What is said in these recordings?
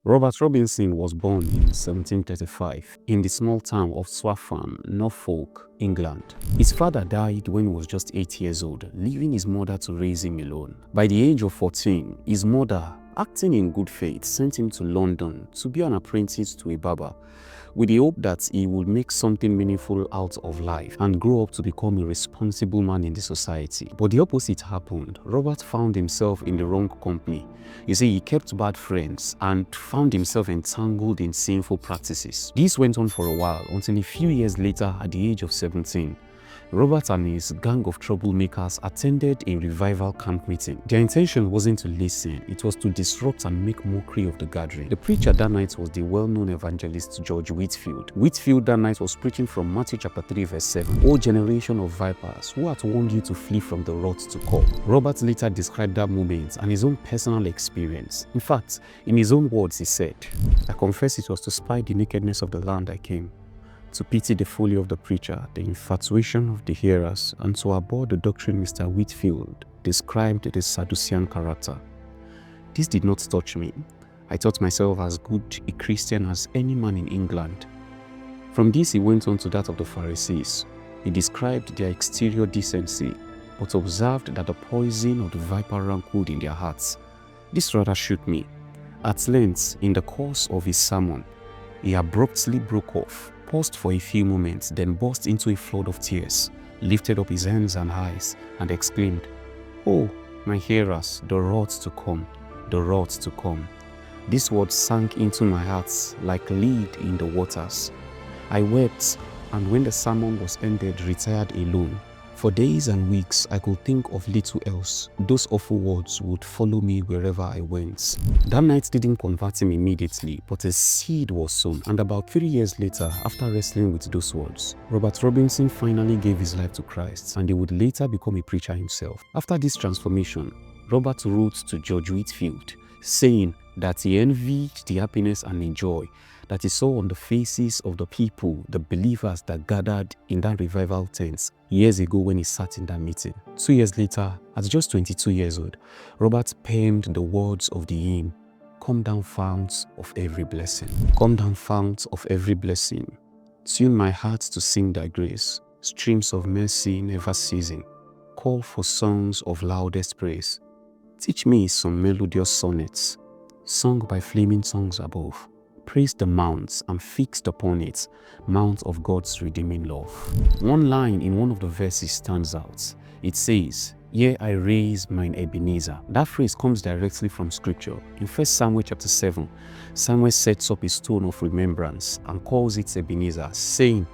Robert Robinson was born in 1735 in the small town of Thou Fount, Norfolk, England. His father died when he was just 8 years old, leaving his mother to raise him alone. By the age of 14, his mother, acting in good faith, sent him to London to be an apprentice to a barber, with the hope that he would make something meaningful out of life and grow up to become a responsible man in the society. But the opposite happened. Robert found himself in the wrong company. You see, he kept bad friends and found himself entangled in sinful practices. This went on for a while until a few years later, at the age of 17, Robert and his gang of troublemakers attended a revival camp meeting. Their intention wasn't to listen, it was to disrupt and make mockery of the gathering. The preacher that night was the well-known evangelist George Whitefield. Whitefield that night was preaching from Matthew chapter 3 verse 7. "O generation of vipers, who hath warned you to flee from the wrath to come?" Robert later described that moment and his own personal experience. In fact, in his own words, he said, "I confess it was to spy the nakedness of the land I came, to pity the folly of the preacher, the infatuation of the hearers, and to abhor the doctrine Mr. Whitefield described the Sadducean character. This did not touch me. I thought myself as good a Christian as any man in England." From this he went on to that of the Pharisees. He described their exterior decency, but observed that the poison of the viper rankled in their hearts. This rather shook me. At length, in the course of his sermon, he abruptly broke off, paused for a few moments, then burst into a flood of tears, lifted up his hands and eyes, and exclaimed, "Oh, my hearers, the wrath to come, the wrath to come." These words sank into my heart like lead in the waters. I wept, and when the sermon was ended, retired alone. For days and weeks, I could think of little else. Those awful words would follow me wherever I went. That night didn't convert him immediately, but a seed was sown. And about 3 years later, after wrestling with those words, Robert Robinson finally gave his life to Christ, and he would later become a preacher himself. After this transformation, Robert wrote to George Whitefield, saying that he envied the happiness and joy that he saw on the faces of the people, the believers that gathered in that revival tent years ago when he sat in that meeting. 2 years later, at just 22 years old, Robert penned the words of the hymn, "Come down, fount of every blessing." Come down, fount of every blessing. Tune my heart to sing thy grace. Streams of mercy never ceasing. Call for songs of loudest praise. Teach me some melodious sonnets, sung by flaming tongues above. Praise the mounts and fixed upon it, mount of God's redeeming love. One line in one of the verses stands out. It says, "Here I raise mine Ebenezer." That phrase comes directly from scripture. In 1 Samuel chapter 7, Samuel sets up a stone of remembrance and calls it Ebenezer, saying,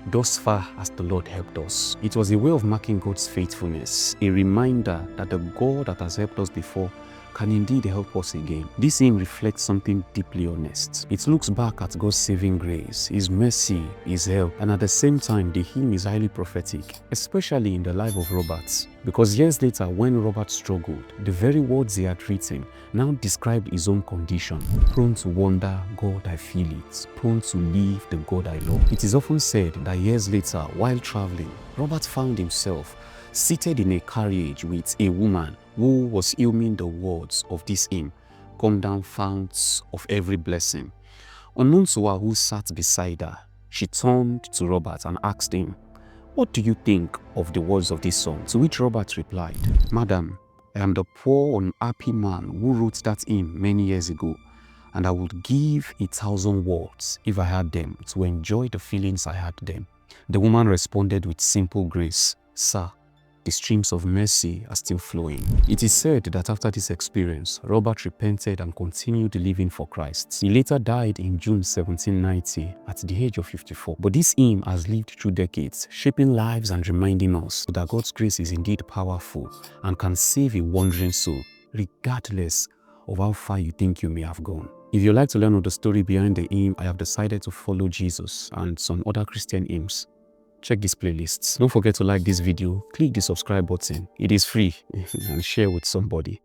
"Thus far has the Lord helped us." It was a way of marking God's faithfulness, a reminder that the God that has helped us before can indeed help us again. This hymn reflects something deeply honest. It looks back at God's saving grace, His mercy, His help, and at the same time, the hymn is highly prophetic, especially in the life of Robert. Because years later, when Robert struggled, the very words he had written now described his own condition. Prone to wonder, God, I feel it. Prone to leave the God I love. It is often said that years later, while traveling, Robert found himself seated in a carriage with a woman who was hymning the words of this hymn, "Come down, founts of every blessing." Unknown to her who sat beside her, she turned to Robert and asked him, "What do you think of the words of this song?" To which Robert replied, "Madam, I am the poor, unhappy man who wrote that hymn many years ago, and I would give 1,000 words if I had them to enjoy the feelings I had then." The woman responded with simple grace, "Sir, the streams of mercy are still flowing." It is said that after this experience, Robert repented and continued living for Christ. He later died in June 1790 at the age of 54. But this hymn has lived through decades, shaping lives and reminding us that God's grace is indeed powerful and can save a wandering soul, regardless of how far you think you may have gone. If you'd like to learn of the story behind the hymn, I have decided to follow Jesus and some other Christian hymns. Check these playlists. Don't forget to like this video, click the subscribe button. It is free, and share with somebody.